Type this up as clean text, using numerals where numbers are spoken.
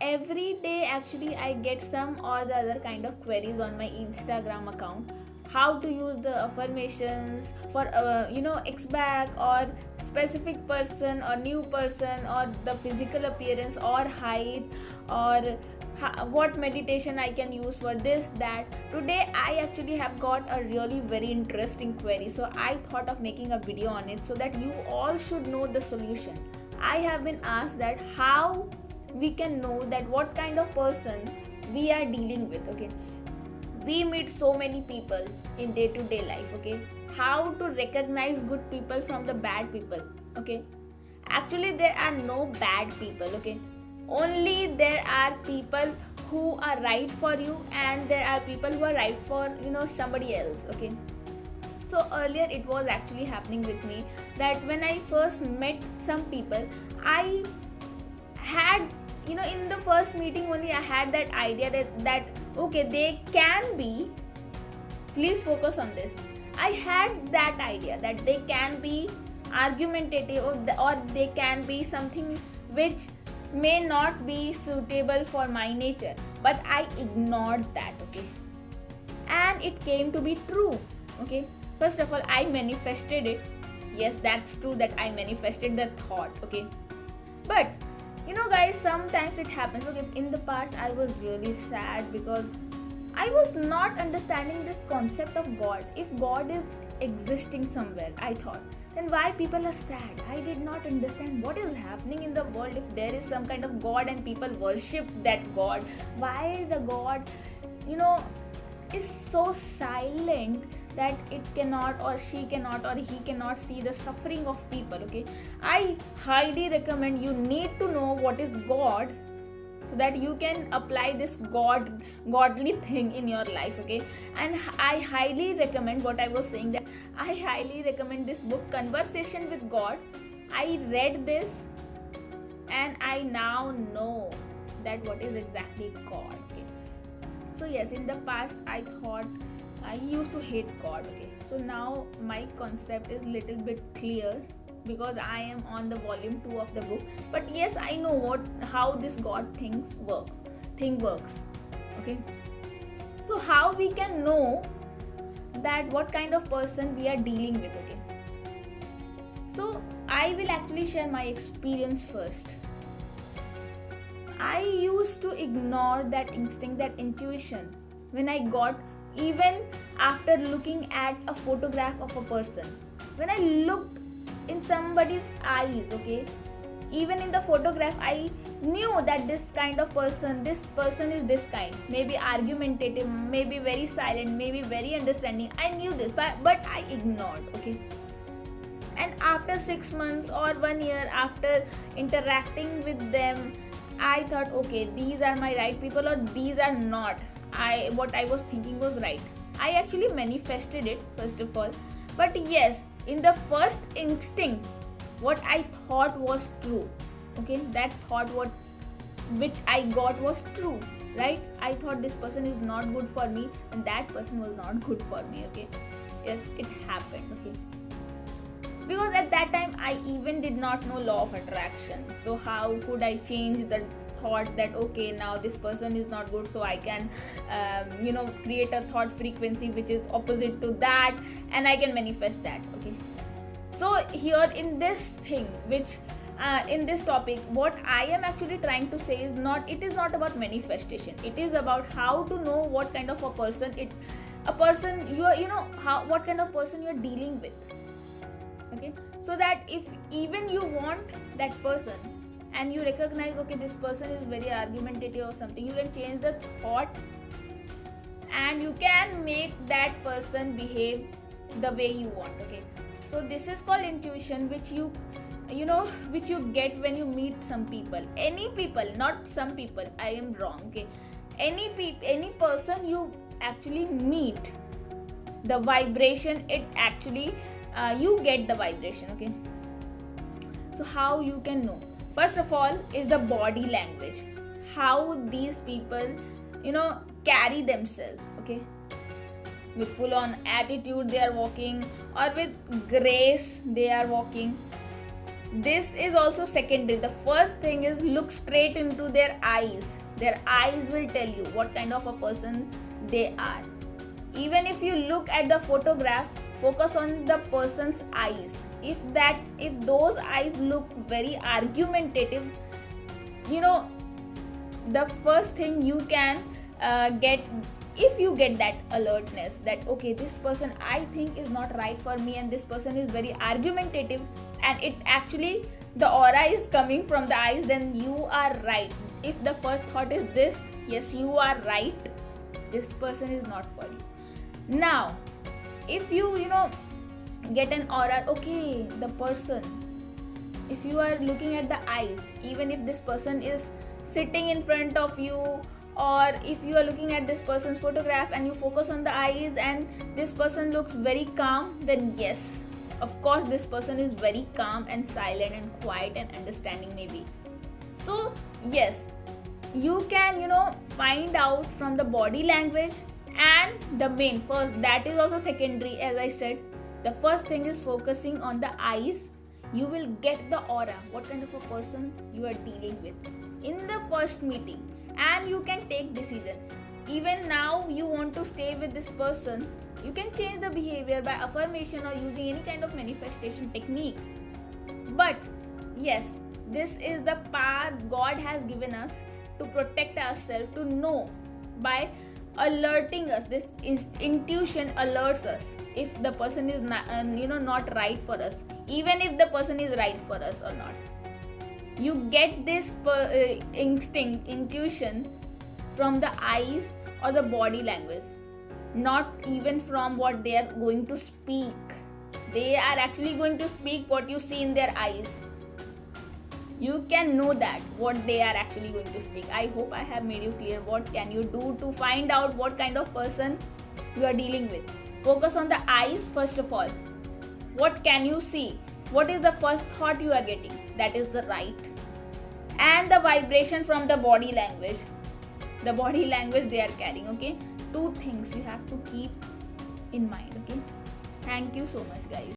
Every day actually I get some or the other kind of queries on my Instagram account. How to use the affirmations for Xback or specific person or new person or the physical appearance or height or what meditation I can use for this that. Today I actually have got a really very interesting query, so I thought of making a video on it so that you all should know the solution. I have been asked that how we can know that what kind of person we are dealing with. Okay, we meet so many people in day to day life. Okay, how to recognize good people from the bad people. Okay, actually there are no bad people. Okay, only there are people who are right for you and there are people who are right for somebody else. Okay, so earlier it was actually happening with me that when I first met some people, I had in the first meeting only I had that idea that okay, they can be, please focus on this, I had that idea that they can be argumentative or they can be something which may not be suitable for my nature, but I ignored that. Okay, and it came to be true. Okay, first of all I manifested it. Yes, that's true that I manifested the thought. Okay, but guys, sometimes it happens. Okay, in the past I was really sad because I was not understanding this concept of God. If God is existing somewhere, I thought, then why people are sad? I did not understand what is happening in the world. If there is some kind of God and people worship that God, why the God is so silent that it cannot or she cannot or he cannot see the suffering of people. Okay, I highly recommend you need to know what is God so that you can apply this godly thing in your life. Okay, and I highly recommend what I was saying, that I highly recommend this book Conversation with God. I read this and I now know that what is exactly God. Okay, so yes, in the past I thought I used to hate God. Okay, so now my concept is little bit clear because I am on the volume 2 of the book. But yes, I know how this God thing works. Okay, so how we can know that what kind of person we are dealing with. Okay, so I will actually share my experience first. I used to ignore that instinct, that intuition when I got, even after looking at a photograph of a person, when I looked in somebody's eyes. Okay, even in the photograph I knew that this kind of person is this kind, maybe argumentative, maybe very silent, maybe very understanding. I knew this, but I ignored. Okay, and after 6 months or 1 year after interacting with them, I thought, okay, these are my right people or these are not. What I was thinking was right. I actually manifested it first of all. But yes, in the first instinct, what I thought was true. Okay, that thought which I got was true, right? I thought this person is not good for me and that person was not good for me. Okay, yes, it happened. Okay, because at that time I even did not know law of attraction. So how could I change the thought that okay, now this person is not good, so I can create a thought frequency which is opposite to that and I can manifest that. Okay, so here in this thing which in this topic, what I am actually trying to say is it is not about manifestation. It is about how to know what kind of a person you are, what kind of person you are dealing with. Okay, so that if even you want that person and you recognize, okay, this person is very argumentative or something, you can change the thought and you can make that person behave the way you want. Okay, so this is called intuition, which you get when you meet some people, any people, not some people, I am wrong. Okay, any person you actually meet, the vibration, it actually you get the vibration. Okay, so how you can know? First of all is the body language, how these people carry themselves. Okay, with full on attitude they are walking or with grace they are walking. this is also secondary. The first thing is look straight into their eyes. Their eyes will tell you what kind of a person they are. Even if you look at the photograph, focus on the person's eyes. If those eyes look very argumentative, the first thing you can get, if you get that alertness that okay, this person I think is not right for me, and this person is very argumentative, and it actually the aura is coming from the eyes, then you are right. If the first thought is this, yes, you are right, this person is not for you. Now if you get an aura, okay, the person, if you are looking at the eyes, even if this person is sitting in front of you, or if you are looking at this person's photograph and you focus on the eyes and this person looks very calm, then yes, of course this person is very calm and silent and quiet and understanding maybe. So yes, you can find out from the body language and the main first, that is also secondary. As I said, the first thing is focusing on the eyes. You will get the aura, what kind of a person you are dealing with in the first meeting, and you can take decision. Even now you want to stay with this person, you can change the behavior by affirmation or using any kind of manifestation technique. But yes, this is the path God has given us to protect ourselves, to know by alerting us. This intuition alerts us if the person is not right for us, even if the person is right for us or not. You get this instinct, intuition from the eyes or the body language, not even from what they are going to speak. They are actually going to speak what you see in their eyes. You can know that what they are actually going to speak. I hope I have made you clear what can you do to find out what kind of person you are dealing with. Focus on the eyes first of all. What can you see? What is the first thought you are getting? That is the right. And the vibration from the body language. The body language they are carrying, okay? 2 things you have to keep in mind, okay? Thank you so much, guys.